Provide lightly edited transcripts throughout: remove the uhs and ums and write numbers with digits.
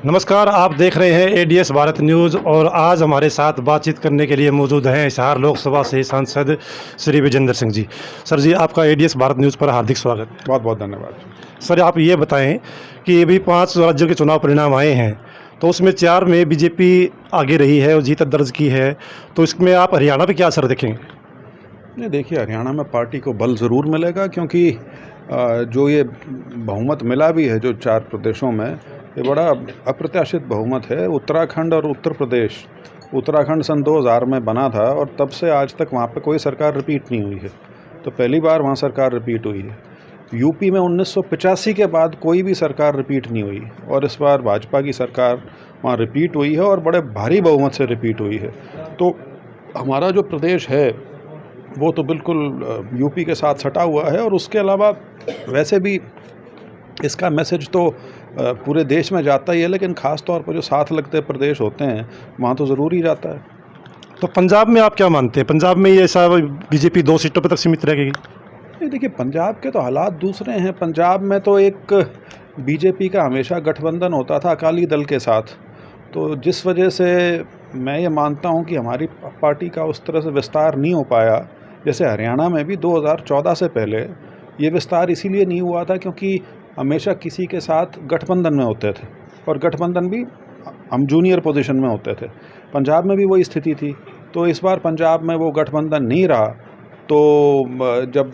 नमस्कार, आप देख रहे हैं एडीएस भारत न्यूज़ और आज हमारे साथ बातचीत करने के लिए मौजूद हैं हिसार लोकसभा से सांसद श्री विजेंद्र सिंह जी। सर जी, आपका एडीएस भारत न्यूज़ पर हार्दिक स्वागत। बहुत बहुत धन्यवाद। सर, आप ये बताएं कि अभी 5 राज्यों के चुनाव परिणाम आए हैं, तो उसमें 4 में बीजेपी आगे रही है और जीत दर्ज की है, तो इसमें आप हरियाणा पे क्या असर देखेंगे? नहीं, देखिए, हरियाणा में पार्टी को बल ज़रूर मिलेगा क्योंकि जो ये बहुमत मिला भी है जो 4 प्रदेशों में, ये बड़ा अप्रत्याशित बहुमत है। उत्तराखंड और उत्तर प्रदेश, उत्तराखंड सन 2000 में बना था और तब से आज तक वहाँ पे कोई सरकार रिपीट नहीं हुई है, तो पहली बार वहाँ सरकार रिपीट हुई है। यूपी में 1985 के बाद कोई भी सरकार रिपीट नहीं हुई और इस बार भाजपा की सरकार वहाँ रिपीट हुई है और बड़े भारी बहुमत से रिपीट हुई है। तो हमारा जो प्रदेश है वो तो बिल्कुल यूपी के साथ सटा हुआ है और उसके अलावा वैसे भी इसका मैसेज तो पूरे देश में जाता ही है, लेकिन ख़ास तौर पर जो साथ लगते प्रदेश होते हैं वहाँ तो ज़रूर ही जाता है। तो पंजाब में आप क्या मानते हैं? पंजाब में ये ऐसा बीजेपी 2 सीटों पर तक सीमित रहेगी? नहीं, देखिए, पंजाब के तो हालात दूसरे हैं। पंजाब में तो एक बीजेपी का हमेशा गठबंधन होता था अकाली दल के साथ, तो जिस वजह से मैं ये मानता हूँ कि हमारी पार्टी का उस तरह से विस्तार नहीं हो पाया। जैसे हरियाणा में भी 2014 से पहले ये विस्तार इसीलिए नहीं हुआ था क्योंकि हमेशा किसी के साथ गठबंधन में होते थे और गठबंधन भी हम जूनियर पोजीशन में होते थे। पंजाब में भी वही स्थिति थी, तो इस बार पंजाब में वो गठबंधन नहीं रहा, तो जब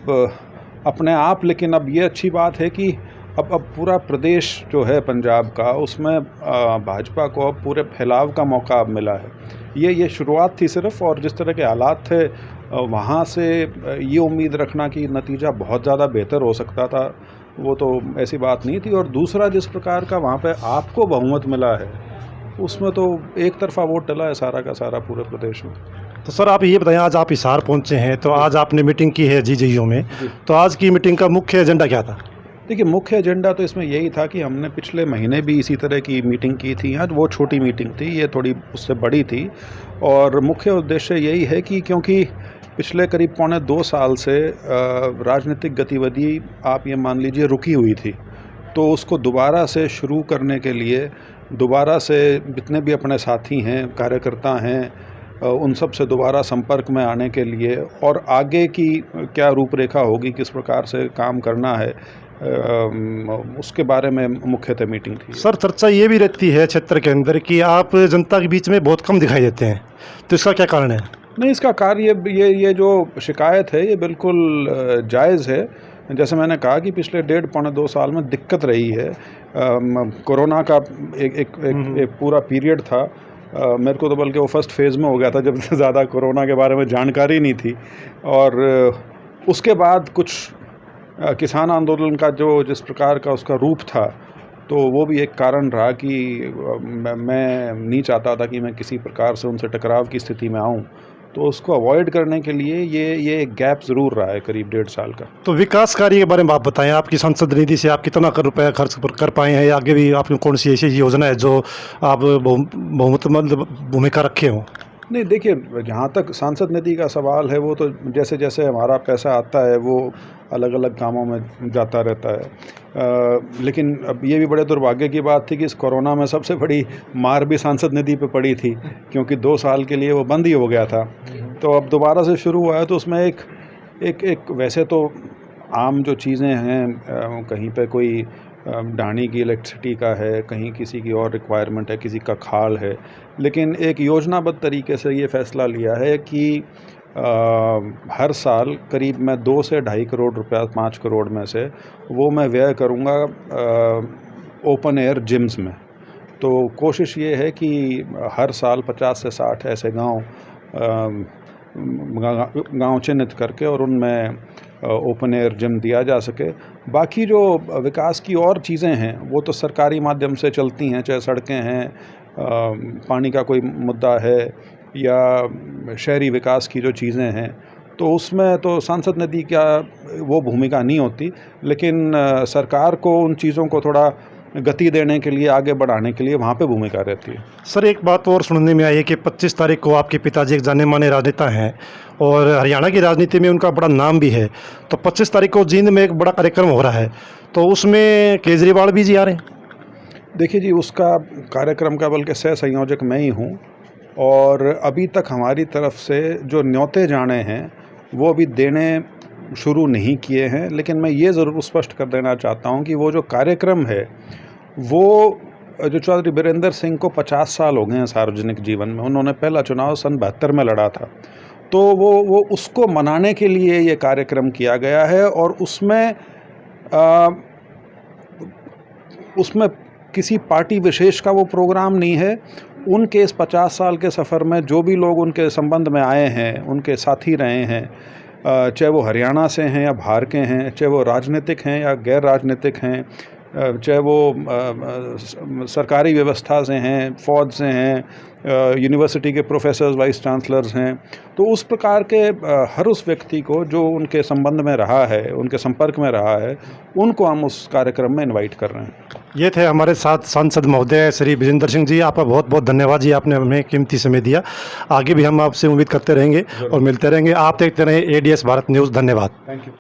अपने आप, लेकिन अब ये अच्छी बात है कि अब पूरा प्रदेश जो है पंजाब का, उसमें भाजपा को अब पूरे फैलाव का मौका अब मिला है। ये शुरुआत थी सिर्फ, और जिस तरह के हालात थे वहाँ से ये उम्मीद रखना कि नतीजा बहुत ज़्यादा बेहतर हो सकता था, वो तो ऐसी बात नहीं थी। और दूसरा, जिस प्रकार का वहाँ पे आपको बहुमत मिला है उसमें तो एक तरफा वोट डला है सारा का सारा पूरे प्रदेश में। तो सर, आप ये बताएं, आज आप हिसार पहुंचे हैं, तो आज आपने मीटिंग की है जीजेयू में, तो आज की मीटिंग का मुख्य एजेंडा क्या था? देखिए, मुख्य एजेंडा तो इसमें यही था कि हमने पिछले महीने भी इसी तरह की मीटिंग की थी। आज वो छोटी मीटिंग थी, ये थोड़ी उससे बड़ी थी, और मुख्य उद्देश्य यही है कि क्योंकि पिछले करीब 2.25 साल से राजनीतिक गतिविधि आप ये मान लीजिए रुकी हुई थी, तो उसको दोबारा से शुरू करने के लिए, दोबारा से जितने भी अपने साथी हैं, कार्यकर्ता हैं, उन सब से दोबारा संपर्क में आने के लिए और आगे की क्या रूपरेखा होगी, किस प्रकार से काम करना है, उसके बारे में मुख्यतः मीटिंग थी। सर, चर्चा ये भी रहती है क्षेत्र के अंदर कि आप जनता के बीच में बहुत कम दिखाई देते हैं, तो इसका क्या कारण है? नहीं, इसका कार्य ये जो शिकायत है ये बिल्कुल जायज़ है। जैसे मैंने कहा कि पिछले 1.5-2 साल में दिक्कत रही है। कोरोना का एक पूरा पीरियड था। मेरे को तो बल्कि वो फर्स्ट फेज़ में हो गया था जब ज़्यादा कोरोना के बारे में जानकारी नहीं थी, और उसके बाद कुछ किसान आंदोलन का जो जिस प्रकार का उसका रूप था, तो वो भी एक कारण रहा कि मैं नहीं चाहता था कि मैं किसी प्रकार से उनसे टकराव की स्थिति में आऊं, तो उसको अवॉइड करने के लिए ये एक गैप ज़रूर रहा है करीब 1.5 साल का। तो विकास कार्य के बारे में आप बताएं, आपकी संसद निधि से आप कितना रुपया खर्च कर पाए हैं, या आगे भी आपकी कौन सी ऐसी योजना है जो आप बहुत मतलब भूमिका रखे हों? नहीं, देखिए, जहाँ तक सांसद निधि का सवाल है, वो तो जैसे जैसे हमारा पैसा आता है वो अलग अलग कामों में जाता रहता है। लेकिन अब ये भी बड़े दुर्भाग्य की बात थी कि इस कोरोना में सबसे बड़ी मार भी सांसद निधि पे पड़ी थी, क्योंकि 2 साल के लिए वो बंद ही हो गया था। तो अब दोबारा से शुरू हुआ है, तो उसमें एक वैसे तो आम जो चीज़ें हैं, कहीं पे कोई ढाणी की इलेक्ट्रिसिटी का है, कहीं किसी की और रिक्वायरमेंट है, किसी का खाल है, लेकिन एक योजनाबद्ध तरीके से ये फैसला लिया है कि हर साल करीब मैं 2 से 2.5 करोड़ रुपया, 5 करोड़ में से वो मैं व्यय करूँगा ओपन एयर जिम्स में। तो कोशिश ये है कि हर साल 50 से 60 ऐसे गांव चिन्हित करके और उनमें ओपन एयर जिम दिया जा सके। बाकी जो विकास की और चीज़ें हैं वो तो सरकारी माध्यम से चलती हैं, चाहे सड़कें हैं, पानी का कोई मुद्दा है, या शहरी विकास की जो चीज़ें हैं, तो उसमें तो सांसद निधि का वो भूमिका नहीं होती, लेकिन सरकार को उन चीज़ों को थोड़ा गति देने के लिए, आगे बढ़ाने के लिए वहाँ पे भूमिका रहती है। सर, एक बात और सुनने में आई है कि 25 तारीख को आपके पिताजी एक जाने माने राजनेता हैं और हरियाणा की राजनीति में उनका बड़ा नाम भी है, तो 25 तारीख को जींद में एक बड़ा कार्यक्रम हो रहा है, तो उसमें केजरीवाल भी जी आ रहे हैं? देखिए जी, उसका कार्यक्रम का बल्कि सह संयोजक मैं ही हूँ और अभी तक हमारी तरफ से जो न्योते जाने हैं वो अभी देने शुरू नहीं किए हैं। लेकिन मैं ये ज़रूर स्पष्ट कर देना चाहता हूँ कि वो जो कार्यक्रम है वो जो चौधरी बीरेंद्र सिंह को 50 साल हो गए हैं सार्वजनिक जीवन में। उन्होंने पहला चुनाव सन 72 में लड़ा था, तो वो उसको मनाने के लिए ये कार्यक्रम किया गया है और उसमें किसी पार्टी विशेष का वो प्रोग्राम नहीं है। उनके इस 50 साल के सफ़र में जो भी लोग उनके संबंध में आए हैं, उनके साथी रहे हैं, चाहे वो हरियाणा से हैं या बाहर के हैं, चाहे वो राजनीतिक हैं या गैर राजनीतिक हैं, चाहे वो सरकारी व्यवस्था से हैं, फ़ौज से हैं, यूनिवर्सिटी के प्रोफेसर्स, वाइस चांसलर्स हैं, तो उस प्रकार के हर उस व्यक्ति को जो उनके संबंध में रहा है, उनके संपर्क में रहा है, उनको हम उस कार्यक्रम में इनवाइट कर रहे हैं। ये थे हमारे साथ सांसद महोदय श्री विजेंद्र सिंह जी। आपका बहुत बहुत धन्यवाद जी, आपने हमें कीमती समय दिया। आगे भी हम आपसे उम्मीद करते रहेंगे और मिलते रहेंगे। आप देखते रहें ADS भारत न्यूज़। धन्यवाद। Thank you.